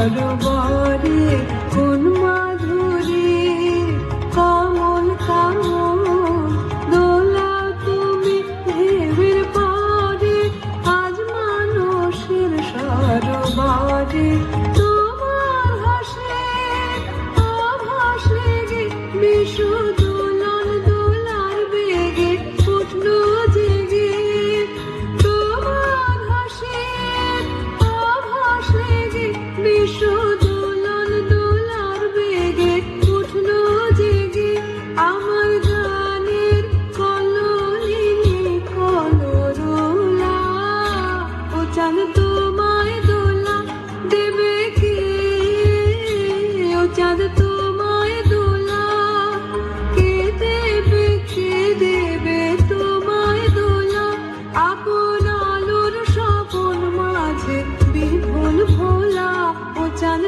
সরোবরে কোন মাধুরী কামল কামল দোলা তুমি ঢেউয়ের পরে আজ মানুষের সরোবরে তোমার হাসে আভাসে গে বিশু দোলন দোলার বেগে উঠলো জেগে তোমার হাসে আভাসে গে বিশু দোলন দোলার বেগে উঠলো জেগে আমার গানের কললিনী কলরোলা ও চাঁদ তোমায় দোলা দেবে কে ও চাঁদ তোমায় দোলা কে দেবে তোমায় দোলা আপন আলোর স্বপন মাঝে বিভোল ভোলা ও চাঁদ